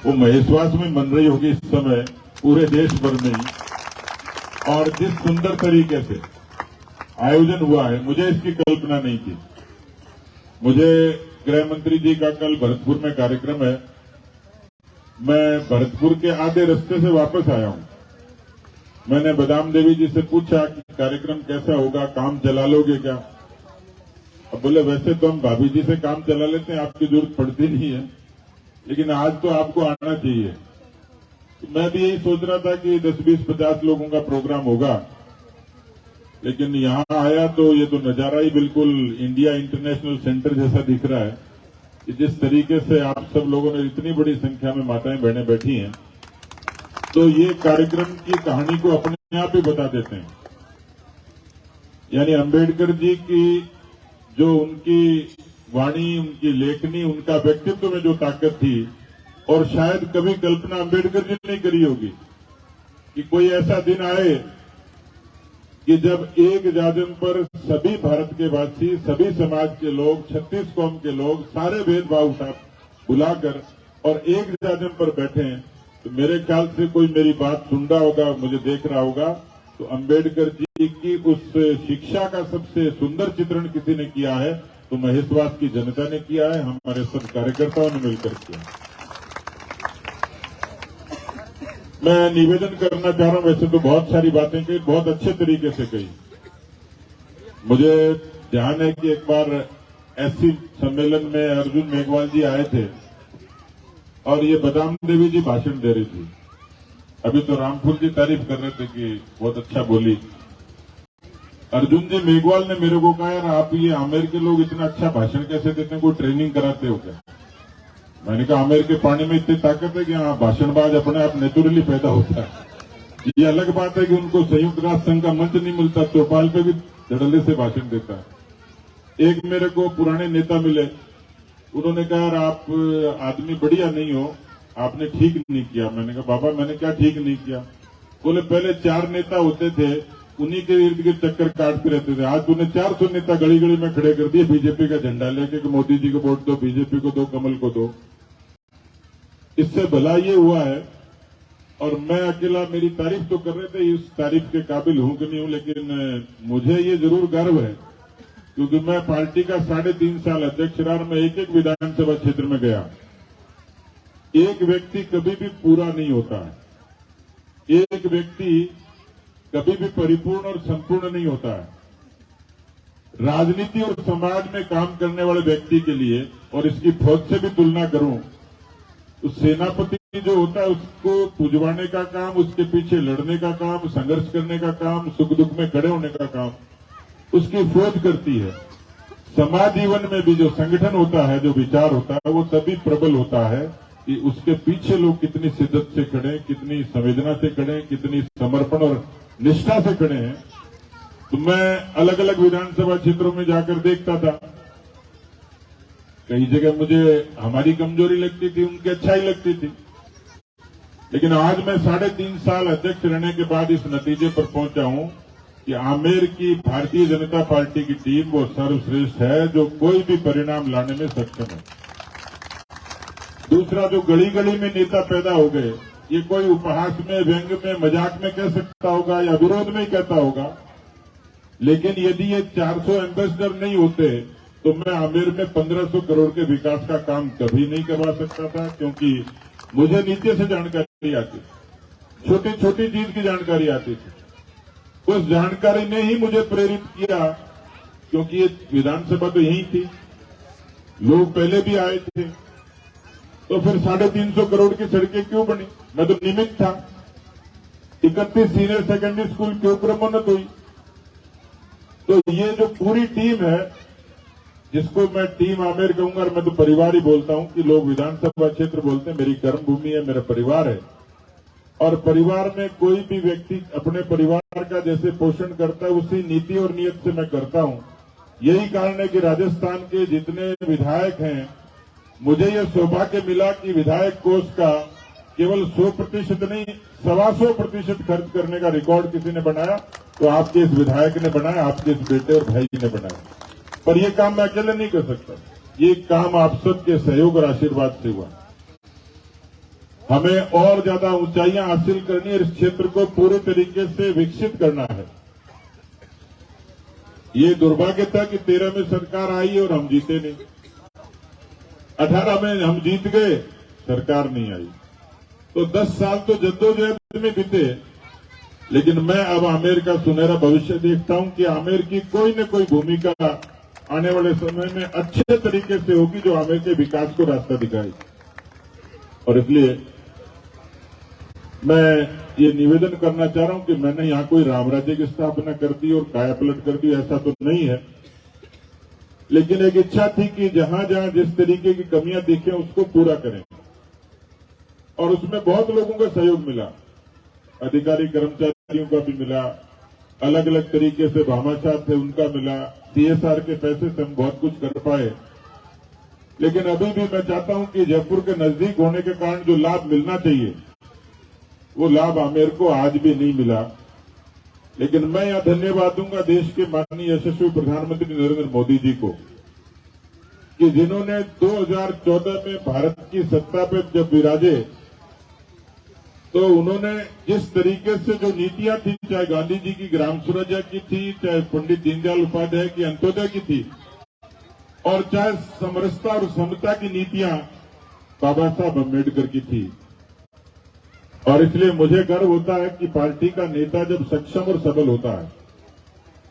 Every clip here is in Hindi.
वो महेशवास में बन रही होगी इस समय पूरे देश भर में ही, और जिस सुंदर तरीके से आयोजन हुआ है, मुझे इसकी कल्पना नहीं थी। मुझे गृह मंत्री जी का कल भरतपुर में कार्यक्रम है, मैं भरतपुर के आधे रास्ते से वापस आया हूं। मैंने बदाम देवी जी से पूछा कि कार्यक्रम कैसा होगा, काम चला लोगे क्या? अब बोले वैसे तो हम भाभी जी से काम चला लेते हैं, आपकी जरूरत पड़ती नहीं है, लेकिन आज तो आपको आना चाहिए। तो मैं भी यही सोच रहा था कि 10, 20, 50 लोगों का प्रोग्राम होगा, लेकिन यहां आया तो ये तो नजारा ही बिल्कुल इंडिया इंटरनेशनल सेंटर जैसा दिख रहा है कि जिस तरीके से आप सब लोगों ने इतनी बड़ी संख्या में माताएं बहनें बैठी हैं, तो ये कार्यक्रम की कहानी को अपने आप ही बता देते हैं। यानी अंबेडकर जी की जो उनकी वाणी, उनकी लेखनी, उनका व्यक्तित्व में जो ताकत थी, और शायद कभी कल्पना अंबेडकर जी ने करी होगी कि कोई ऐसा दिन आए कि जब एक जाजम पर सभी भारत के वासी, सभी समाज के लोग, 36 कौम के लोग सारे भेदभाव उठा बुलाकर और एक जाजम पर बैठे हैं। तो मेरे ख्याल से कोई मेरी बात सुन रहा होगा, मुझे देख रहा होगा, तो अंबेडकर जी की उस शिक्षा का सबसे सुंदर चित्रण किसी ने किया है तो महेशवास की जनता ने किया है, हमारे सब कार्यकर्ताओं ने मिलकर किया। मैं निवेदन करना चाह रहा हूं, वैसे तो बहुत सारी बातें कही, बहुत अच्छे तरीके से कही। मुझे ध्यान है कि एक बार ऐसी सम्मेलन में अर्जुन मेघवाल जी आए थे और ये बदाम देवी जी भाषण दे रही थी। अभी तो रामफूल जी तारीफ कर रहे थे कि बहुत अच्छा बोली। अर्जुन जी मेघवाल ने मेरे को कहा, यार आप ये आमेर के लोग इतना अच्छा भाषण कैसे देते हैं, कोई ट्रेनिंग कराते हो क्या? मैंने कहा आमेर के पानी में इतनी ताकत है कि हाँ, भाषणबाज अपने आप नेचुरली पैदा होता है। ये अलग बात है कि उनको संयुक्त राष्ट्र संघ का मंच नहीं मिलता, चौपाल पे भी धड़ल्ले से भाषण देता है। एक मेरे को पुराने नेता मिले, उन्होंने कहा यार आप आदमी बढ़िया नहीं हो, आपने ठीक नहीं किया। मैंने कहा बाबा मैंने क्या ठीक नहीं किया? बोले पहले 4 नेता होते थे, उन्हीं के इर्द गिर्द चक्कर काटते रहते थे, आज तूने 400 नेता गली गली में खड़े कर दिए बीजेपी का झंडा लेके कि मोदी जी को वोट दो, बीजेपी को दो, कमल को दो। इससे भला ये हुआ है, और मैं अकेला, मेरी तारीफ तो कर रहे थे, इस तारीफ के काबिल हूं कि नहीं हूं, लेकिन मुझे ये जरूर गर्व है क्योंकि मैं पार्टी का 3.5 साल अध्यक्ष रहा, मैं एक विधानसभा क्षेत्र में गया। एक व्यक्ति कभी भी पूरा नहीं होता है, एक व्यक्ति कभी भी परिपूर्ण और संपूर्ण नहीं होता है। राजनीति और समाज में काम करने वाले व्यक्ति के लिए, और इसकी फौज से भी तुलना करूं, उस सेनापति जो होता है उसको पुजवाने का काम, उसके पीछे लड़ने का काम, संघर्ष करने का काम, सुख दुख में खड़े होने का काम उसकी फौज करती है। समाज जीवन में भी जो संगठन होता है, जो विचार होता है, वो तभी प्रबल होता है कि उसके पीछे लोग कितनी शिद्दत से खड़े, कितनी संवेदना से खड़े, कितनी समर्पण और निष्ठा से खड़े हैं। तो मैं अलग अलग विधानसभा क्षेत्रों में जाकर देखता था, कई जगह मुझे हमारी कमजोरी लगती थी, उनकी अच्छाई लगती थी, लेकिन आज मैं 3.5 साल अध्यक्ष रहने के बाद इस नतीजे पर पहुंचा हूं कि आमेर की भारतीय जनता पार्टी की टीम वो सर्वश्रेष्ठ है जो कोई भी परिणाम लाने में सक्षम है। दूसरा, जो गली गली में नेता पैदा हो गए, ये कोई उपहास में, व्यंग में, मजाक में कह सकता होगा या विरोध में ही कहता होगा, लेकिन यदि ये 400 एम्बेसडर नहीं होते तो मैं आमेर में 1500 करोड़ के विकास का काम कभी नहीं करवा सकता था, क्योंकि मुझे नीचे से जानकारी आती, छोटी छोटी चीज की जानकारी आती थी। उस जानकारी ने ही मुझे प्रेरित किया, क्योंकि ये विधानसभा तो यही थी, लोग पहले भी आए थे, तो फिर 350 करोड़ की सड़कें क्यों बनी? मैं तो निमित्त था। 31 सीनियर सेकेंडरी स्कूल क्यों क्रमोन्नत हुई? तो ये जो पूरी टीम है, जिसको मैं टीम आमेर कहूंगा, और मैं तो परिवार ही बोलता हूं कि लोग विधानसभा क्षेत्र बोलते हैं, मेरी कर्मभूमि है, मेरा परिवार है, और परिवार में कोई भी व्यक्ति अपने परिवार का जैसे पोषण करता है उसी नीति और नियत से मैं करता हूं। यही कारण है कि राजस्थान के जितने विधायक हैं, मुझे यह सौभाग्य मिला कि विधायक कोष का केवल 100% नहीं, 125% खर्च करने का रिकॉर्ड किसी ने बनाया तो आपके इस विधायक ने बनाया, आपके इस बेटे और भाई ने बनाया। पर यह काम मैं अकेले नहीं कर सकता, ये काम आप सबके सहयोग और आशीर्वाद से हुआ। हमें और ज्यादा ऊंचाइयां हासिल करनी है, इस क्षेत्र को पूरे तरीके से विकसित करना है। ये दुर्भाग्य था कि 13 में सरकार आई और हम जीते नहीं, 18 में हम जीत गए, सरकार नहीं आई। तो 10 साल तो जद्दोजहद में बीते, लेकिन मैं अब आमेर का सुनहरा भविष्य देखता हूं कि आमेर की कोई न कोई भूमिका आने वाले समय में अच्छे तरीके से होगी, जो आमेर के विकास को रास्ता दिखाएगी। और इसलिए मैं ये निवेदन करना चाह रहा हूं कि मैंने यहां कोई रामराज्य की स्थापना कर दी और कायापलट कर दी, ऐसा तो नहीं है। लेकिन एक इच्छा थी कि जहां जहां जिस तरीके की कमियां दिखें उसको पूरा करें, और उसमें बहुत लोगों का सहयोग मिला, अधिकारी कर्मचारियों का भी मिला, अलग अलग तरीके से भामाशाह थे उनका मिला, CSR के पैसे से हम बहुत कुछ कर पाए। लेकिन अभी भी मैं चाहता हूं कि जयपुर के नजदीक होने के कारण जो लाभ मिलना चाहिए वो लाभ आमेर को आज भी नहीं मिला। लेकिन मैं यहां धन्यवाद दूंगा देश के माननीय यशस्वी प्रधानमंत्री नरेंद्र मोदी जी को, कि जिन्होंने 2014 में भारत की सत्ता पे जब विराजे तो उन्होंने जिस तरीके से जो नीतियां थी, चाहे गांधी जी की ग्राम स्वराज्य की थी, चाहे पंडित दीनदयाल उपाध्याय की अंत्योदय की थी, और चाहे समरसता और समता की नीतियां बाबा साहब अम्बेडकर की थी। और इसलिए मुझे गर्व होता है कि पार्टी का नेता जब सक्षम और सबल होता है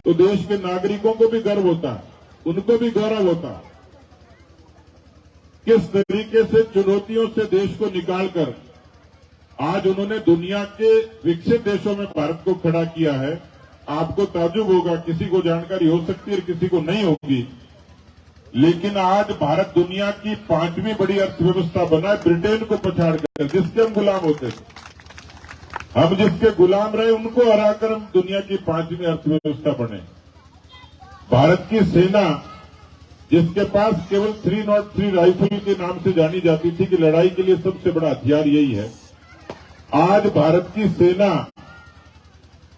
तो देश के नागरिकों को भी गर्व होता है, उनको भी गौरव होता है। किस तरीके से चुनौतियों से देश को निकालकर आज उन्होंने दुनिया के विकसित देशों में भारत को खड़ा किया है। आपको ताज्जुब होगा, किसी को जानकारी हो सकती है और किसी को नहीं होगी, लेकिन आज भारत दुनिया की 5वीं बड़ी अर्थव्यवस्था बना है, ब्रिटेन को पछाड़कर, जिसके हम गुलाम होते थे। हम जिसके गुलाम रहे उनको हराकर हम दुनिया की 5वीं अर्थव्यवस्था बने। भारत की सेना, जिसके पास केवल 303 राइफल के नाम से जानी जाती थी कि लड़ाई के लिए सबसे बड़ा हथियार यही है, आज भारत की सेना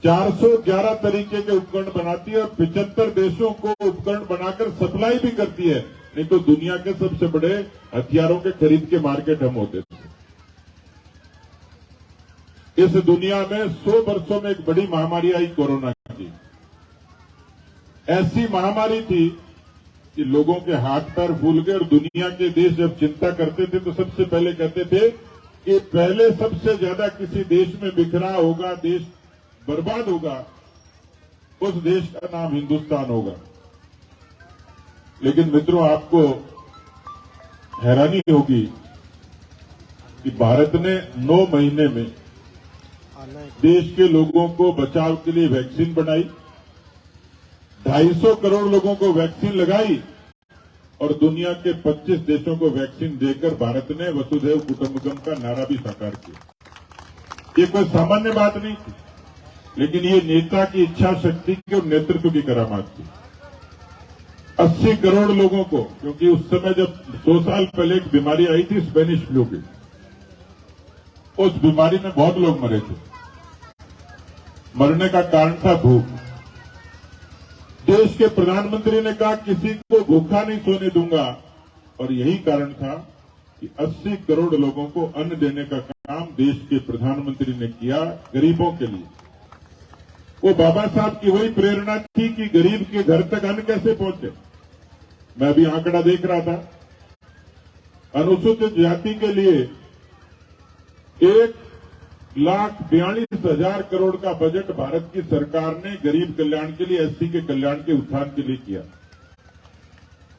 411 तरीके के उपकरण बनाती है और 75 देशों को उपकरण बनाकर सप्लाई भी करती है। नहीं तो दुनिया के सबसे बड़े हथियारों के खरीद के मार्केट हम होते थे। इस दुनिया में 100 वर्षों में एक बड़ी महामारी आई, कोरोना की। ऐसी महामारी थी कि लोगों के हाथ पैर फूल गए, और दुनिया के देश जब चिंता करते थे तो सबसे पहले कहते थे कि पहले सबसे ज्यादा किसी देश में बिखरा होगा, देश बर्बाद होगा, उस देश का नाम हिंदुस्तान होगा। लेकिन मित्रों, आपको हैरानी होगी कि भारत ने 9 महीने में देश के लोगों को बचाव के लिए वैक्सीन बनाई, 250 करोड़ लोगों को वैक्सीन लगाई, और दुनिया के 25 देशों को वैक्सीन देकर भारत ने वसुधैव कुटुंबकम का नारा भी साकार किया। ये कोई सामान्य बात नहीं थी, लेकिन ये नेता की इच्छा शक्ति की और नेतृत्व की करामात थी। 80 करोड़ लोगों को, क्योंकि उस समय जब 100 साल पहले एक बीमारी आई थी स्पेनिश फ्लू की, उस बीमारी में बहुत लोग मरे थे। मरने का कारण था भूख। देश के प्रधानमंत्री ने कहा किसी को भूखा नहीं सोने दूंगा, और यही कारण था कि 80 करोड़ लोगों को अन्न देने का काम देश के प्रधानमंत्री ने किया, गरीबों के लिए। वो बाबा साहब की वही प्रेरणा थी कि गरीब के घर तक अन्न कैसे पहुंचे। मैं अभी आंकड़ा देख रहा था, अनुसूचित जाति के लिए 1,42,000 करोड़ का बजट भारत की सरकार ने गरीब कल्याण के लिए, एससी के कल्याण के उत्थान के लिए किया।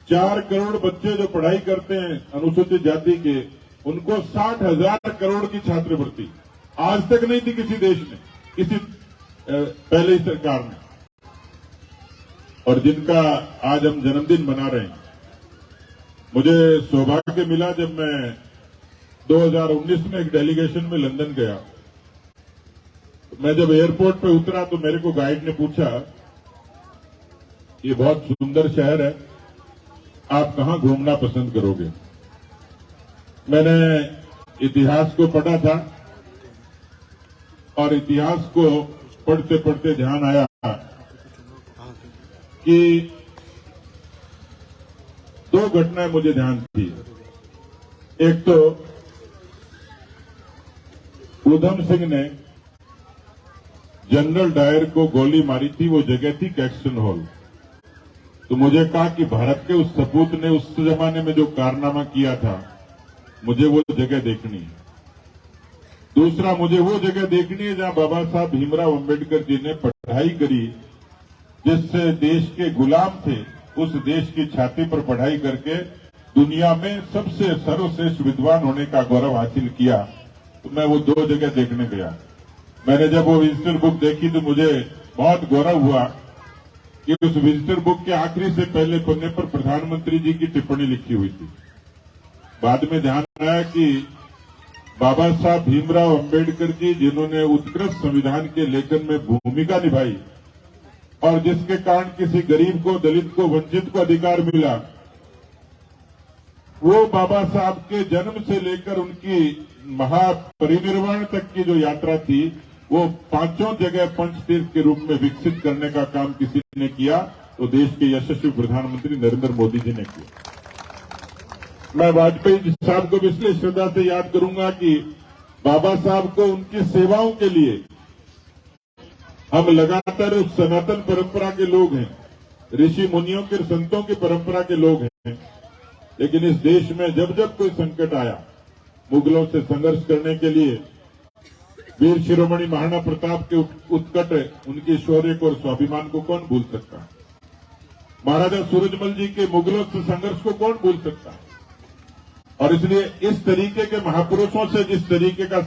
4 करोड़ बच्चे जो पढ़ाई करते हैं अनुसूचित जाति के, उनको 60,000 करोड़ की छात्रवृत्ति आज तक नहीं थी किसी देश में, किसी पहले ही सरकार ने, और जिनका आज हम जन्मदिन मना रहे हैं। मुझे सौभाग्य मिला जब मैं 2019 में एक डेलीगेशन में लंदन गया। मैं जब एयरपोर्ट पे उतरा तो मेरे को गाइड ने पूछा, ये बहुत सुंदर शहर है, आप कहां घूमना पसंद करोगे। मैंने इतिहास को पढ़ा था, और इतिहास को पढ़ते पढ़ते ध्यान आया कि 2 घटनाएं मुझे ध्यान थी। एक तो उधम सिंह ने जनरल डायर को गोली मारी थी, वो जगह थी कैक्सन हॉल। तो मुझे कहा कि भारत के उस सपूत ने उस जमाने में जो कारनामा किया था, मुझे वो जगह देखनी है। दूसरा, मुझे वो जगह देखनी है जहां बाबा साहब भीमराव अंबेडकर जी ने पढ़ाई करी, जिससे देश के गुलाम थे, उस देश की छाती पर पढ़ाई करके दुनिया में सबसे सर्वश्रेष्ठ विद्वान होने का गौरव हासिल किया। तो मैं वो दो जगह देखने गया। मैंने जब वो विजिटर बुक देखी तो मुझे बहुत गौरव हुआ कि उस विजिटर बुक के आखिरी से पहले पन्ने पर प्रधानमंत्री जी की टिप्पणी लिखी हुई थी। बाद में ध्यान आया कि बाबा साहब भीमराव अंबेडकर जी, जिन्होंने उत्कृष्ट संविधान के लेखन में भूमिका निभाई और जिसके कारण किसी गरीब को, दलित को, वंचित को अधिकार मिला, वो बाबा साहब के जन्म से लेकर उनकी महापरिनिर्वाण तक की जो यात्रा थी, वो पांचों जगह पंचतीर्थ के रूप में विकसित करने का काम किसी ने किया, तो देश के यशस्वी प्रधानमंत्री नरेंद्र मोदी जी ने किया। मैं वाजपेयी साहब को भी इसलिए श्रद्धा से याद करूंगा कि बाबा साहब को उनकी सेवाओं के लिए हम लगातार उस सनातन परंपरा के लोग हैं, ऋषि मुनियों के, संतों की परंपरा के लोग हैं। लेकिन इस देश में जब जब कोई संकट आया, मुगलों से संघर्ष करने के लिए वीर शिरोमणि महाराणा प्रताप के उत्कट, उनके शौर्य को और स्वाभिमान को कौन भूल सकता है? महाराजा सूरजमल जी के मुगलों से संघर्ष को कौन भूल सकता है? और इसलिए इस तरीके के महापुरुषों से जिस तरीके का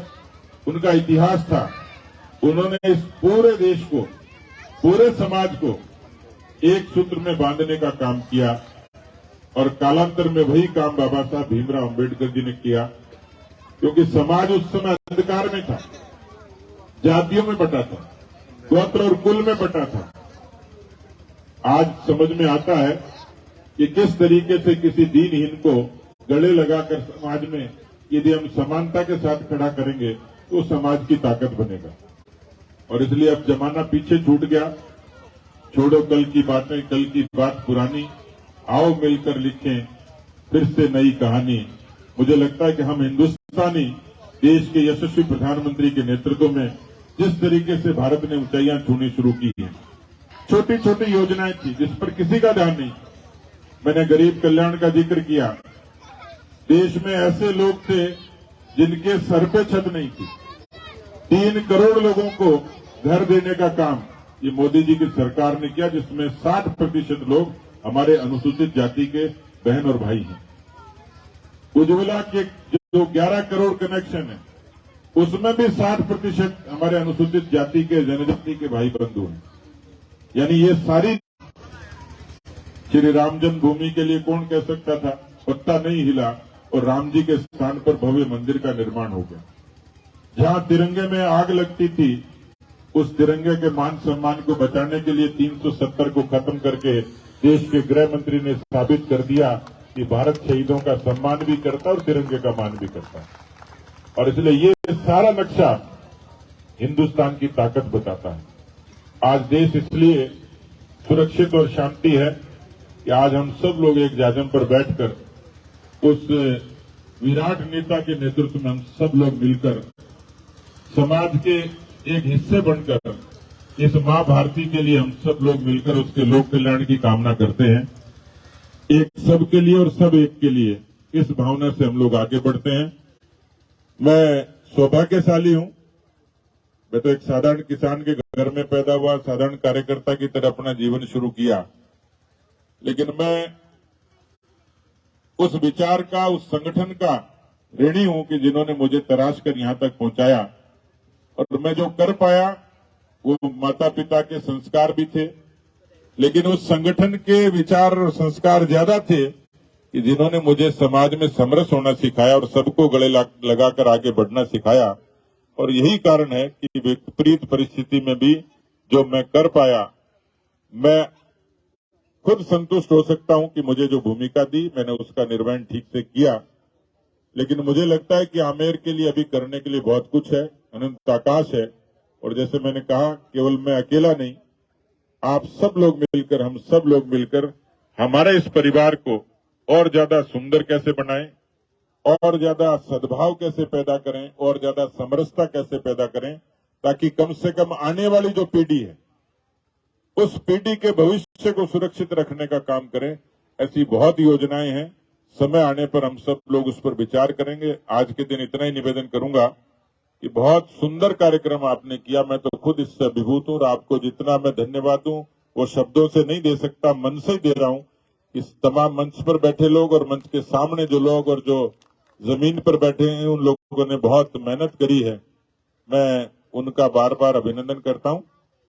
उनका इतिहास था, उन्होंने इस पूरे देश को, पूरे समाज को एक सूत्र में बांधने का काम किया। और कालांतर में वही काम बाबा साहब भीमराव अंबेडकर जी ने किया, क्योंकि समाज उस समय अंधकार में था, जातियों में बटा था, गोत्र और कुल में बटा था। आज समझ में आता है कि किस तरीके से किसी दीनहीन को गले लगाकर समाज में यदि हम समानता के साथ खड़ा करेंगे तो समाज की ताकत बनेगा। और इसलिए अब जमाना पीछे छूट गया। छोड़ो कल की बातें, कल की बात पुरानी, आओ मिलकर लिखें फिर से नई कहानी। मुझे लगता है कि हम हिंदुस्तानी देश के यशस्वी प्रधानमंत्री के नेतृत्व में जिस तरीके से भारत ने ऊंचाइयां छूनी शुरू की हैं, छोटी छोटी योजनाएं थी जिस पर किसी का ध्यान नहीं। मैंने गरीब कल्याण का जिक्र किया। देश में ऐसे लोग थे जिनके सर पे छत नहीं थी। 3 करोड़ लोगों को घर देने का काम ये मोदी जी की सरकार ने किया, जिसमें 60% लोग हमारे अनुसूचित जाति के बहन और भाई हैं। उज्ज्वला के जो 11 करोड़ कनेक्शन है, उसमें भी 60% हमारे अनुसूचित जाति के, जनजाति के भाई बंधु हैं। यानी ये सारी, श्री राम जन्मभूमि के लिए कौन कह सकता था, पत्ता नहीं हिला और राम जी के स्थान पर भव्य मंदिर का निर्माण हो गया। जहां तिरंगे में आग लगती थी, उस तिरंगे के मान सम्मान को बचाने के लिए 370 को खत्म करके देश के गृह मंत्री ने साबित कर दिया कि भारत शहीदों का सम्मान भी करता और तिरंगे का मान भी करता है। और इसलिए ये सारा नक्शा हिंदुस्तान की ताकत बताता है। आज देश इसलिए सुरक्षित और शांति है कि आज हम सब लोग एक जाजम पर बैठकर उस विराट नेता के नेतृत्व में हम सब लोग मिलकर समाज के एक हिस्से बनकर इस मां भारती के लिए हम सब लोग मिलकर उसके लोक कल्याण की कामना करते हैं। एक सब के लिए और सब एक के लिए, इस भावना से हम लोग आगे बढ़ते हैं। मैं सौभाग्यशाली हूं। मैं तो एक साधारण किसान के घर में पैदा हुआ, साधारण कार्यकर्ता की तरह अपना जीवन शुरू किया, लेकिन मैं उस विचार का, उस संगठन का ऋणी हूं कि जिन्होंने मुझे तराश कर यहां तक पहुंचाया। और मैं जो कर पाया वो माता पिता के संस्कार भी थे, लेकिन उस संगठन के विचार और संस्कार ज्यादा थे कि जिन्होंने मुझे समाज में समरस होना सिखाया और सबको गले लगाकर आगे बढ़ना सिखाया। और यही कारण है कि विपरीत परिस्थिति में भी जो मैं कर पाया, मैं खुद संतुष्ट हो सकता हूं कि मुझे जो भूमिका दी मैंने उसका निर्वहन ठीक से किया। लेकिन मुझे लगता है कि आमेर के लिए अभी करने के लिए बहुत कुछ है, अनंत आकाश है। और जैसे मैंने कहा, केवल मैं अकेला नहीं, आप सब लोग मिलकर, हम सब लोग मिलकर हमारे इस परिवार को और ज्यादा सुंदर कैसे बनाएं और ज्यादा सद्भाव कैसे पैदा करें, और ज्यादा समरसता कैसे पैदा करें, ताकि कम से कम आने वाली जो पीढ़ी है उस पीढ़ी के भविष्य को सुरक्षित रखने का काम करें। ऐसी बहुत योजनाएं हैं, समय आने पर हम सब लोग उस पर विचार करेंगे। आज के दिन इतना ही निवेदन करूंगा कि बहुत सुंदर कार्यक्रम आपने किया, मैं तो खुद इससे अभिभूत हूं और आपको जितना मैं धन्यवाद दूं वो शब्दों से नहीं दे सकता, मन से ही दे रहा हूं। इस तमाम मंच पर बैठे लोग और मंच के सामने जो लोग और जो जमीन पर बैठे हैं, उन लोगों ने बहुत मेहनत करी है, मैं उनका बार बार अभिनंदन करता हूं।